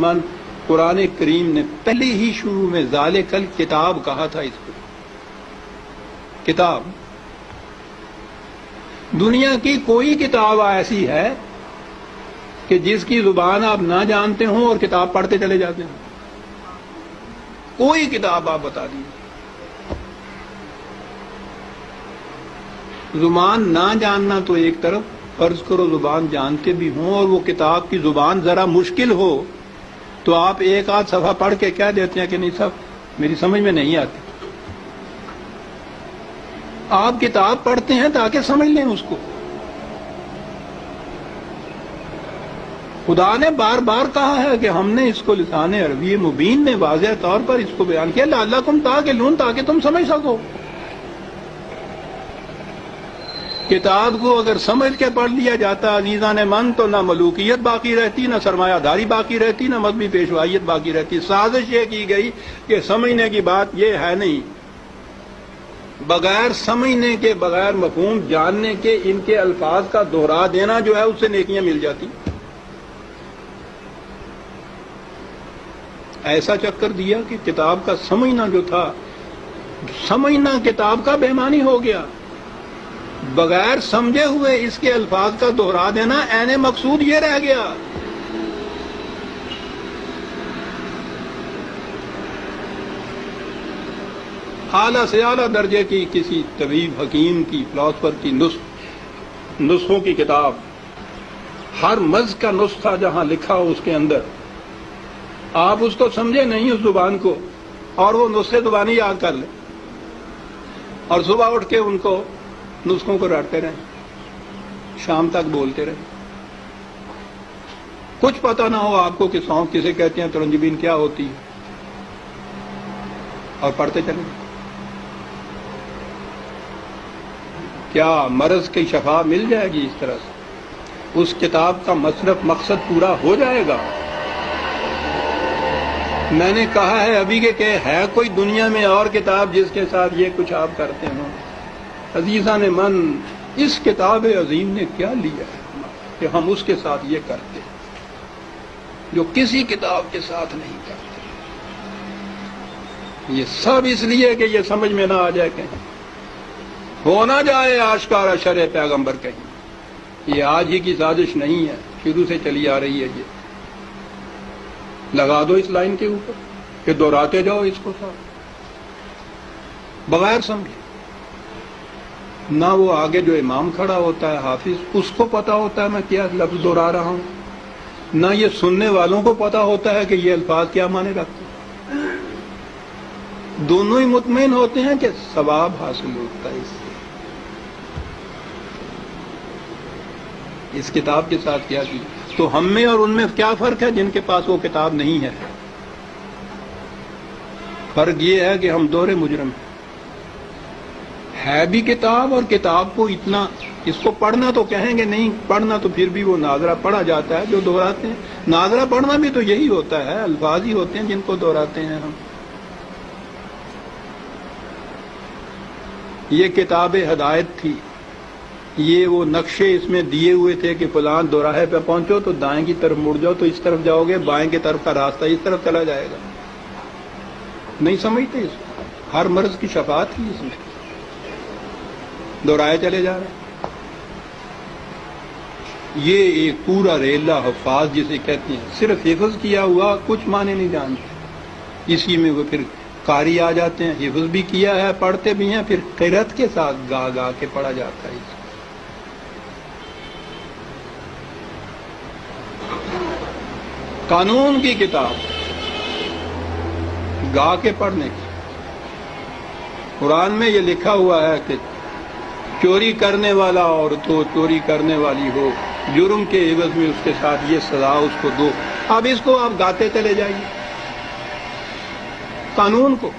من قرآن کریم نے پہلے ہی شروع میں ذالکل کتاب کہا تھا. اس کو کتاب، دنیا کی کوئی کتاب ایسی ہے کہ جس کی زبان آپ نہ جانتے ہوں اور کتاب پڑھتے چلے جاتے ہیں؟ کوئی کتاب آپ بتا دیجیے. زبان نہ جاننا تو ایک طرف، فرض کرو زبان جانتے بھی ہوں اور وہ کتاب کی زبان ذرا مشکل ہو تو آپ ایک آدھ صفحہ پڑھ کے کہہ دیتے ہیں کہ نہیں صاحب میری سمجھ میں نہیں آتی. آپ کتاب پڑھتے ہیں تاکہ سمجھ لیں اس کو. خدا نے بار بار کہا ہے کہ ہم نے اس کو لسان عربی مبین میں واضح طور پر اس کو بیان کیا، لعلکم تعقلون، تاکہ تم سمجھ سکو. کتاب کو اگر سمجھ کے پڑھ لیا جاتا عزیزان من تو نہ ملوکیت باقی رہتی، نہ سرمایہ داری باقی رہتی، نہ مذہبی پیشوائیت باقی رہتی. سازش یہ کی گئی کہ سمجھنے کی بات یہ ہے نہیں، بغیر سمجھنے کے، بغیر مفہوم جاننے کے ان کے الفاظ کا دوہرا دینا جو ہے اس سے نیکیاں مل جاتی. ایسا چکر دیا کہ کتاب کا سمجھنا جو تھا، سمجھنا کتاب کا بے معنی ہو گیا. بغیر سمجھے ہوئے اس کے الفاظ کا دوہرا دینا عین مقصود یہ رہ گیا. اعلیٰ سے اعلیٰ درجے کی کسی طبیب، حکیم کی، فلاسفر کی نسخوں کی کتاب، ہر مذہب کا نسخہ جہاں لکھا ہو اس کے اندر آپ اس کو سمجھے نہیں اس زبان کو، اور وہ نسخے زبانی یاد کر لیں اور صبح اٹھ کے ان کو نسخوں کو رٹتے رہیں، شام تک بولتے رہیں. کچھ پتہ نہ ہو آپ کو کہ سونف کسے کہتے ہیں، ترنجبین کیا ہوتی ہے، اور پڑھتے چلیں. کیا مرض کی شفا مل جائے گی اس طرح سے؟ اس کتاب کا مصرف مقصد پورا ہو جائے گا؟ میں نے کہا ہے ابھی کہ ہے کوئی دنیا میں اور کتاب جس کے ساتھ یہ کچھ آپ کرتے ہوں؟ عزیزان من، اس کتاب عظیم نے کیا لیا ہے کہ ہم اس کے ساتھ یہ کرتے ہیں جو کسی کتاب کے ساتھ نہیں کرتے. یہ سب اس لیے کہ یہ سمجھ میں نہ آ جائے، کہیں ہو نہ جائے آشکارا شرع پیغمبر. کہیں یہ آج ہی کی سازش نہیں ہے، شروع سے چلی آ رہی ہے. یہ لگا دو اس لائن کے اوپر کہ دہراتے جاؤ اس کو ساتھ بغیر سمجھے. نہ وہ آگے جو امام کھڑا ہوتا ہے حافظ، اس کو پتا ہوتا ہے میں کیا لفظ دہرا رہا ہوں، نہ یہ سننے والوں کو پتا ہوتا ہے کہ یہ الفاظ کیا معنی رکھتے ہیں. دونوں ہی مطمئن ہوتے ہیں کہ ثواب حاصل ہوتا ہے اس سے. اس کتاب کے ساتھ کیا کی تو ہم میں اور ان میں کیا فرق ہے جن کے پاس وہ کتاب نہیں ہے؟ فرق یہ ہے کہ ہم دوہرے مجرم ہیں. ہے بھی کتاب، اور کتاب کو اتنا، اس کو پڑھنا تو کہیں گے نہیں، پڑھنا تو پھر بھی وہ ناظرہ پڑھا جاتا ہے جو دہراتے ہیں. ناظرہ پڑھنا بھی تو یہی ہوتا ہے، الفاظ ہی ہوتے ہیں جن کو دہراتے ہیں ہم. یہ کتاب ہدایت تھی، یہ وہ نقشے اس میں دیے ہوئے تھے کہ فلاں دوراہے پہ پہنچو تو دائیں کی طرف مڑ جاؤ تو اس طرف جاؤ گے، بائیں کی طرف کا راستہ اس طرف چلا جائے گا. نہیں سمجھتے اس کو. ہر مرض کی شفا تھی اس میں، دہرائے چلے جا رہے ہیں. یہ ایک پورا ریلا حفاظ جسے کہتے ہیں، صرف حفظ کیا ہوا کچھ معنی نہیں جانتے. اسی میں وہ پھر قاری آ جاتے ہیں، حفظ بھی کیا ہے، پڑھتے بھی ہیں، پھر قرأت کے ساتھ گا گا کے پڑھا جاتا ہے. قانون کی کتاب گا کے پڑھنے کی. قرآن میں یہ لکھا ہوا ہے کہ چوری کرنے والا عورت ہو، چوری کرنے والی ہو، جرم کے عوض میں اس کے ساتھ یہ سزا اس کو دو. اب اس کو آپ گاتے چلے جائیے قانون کو.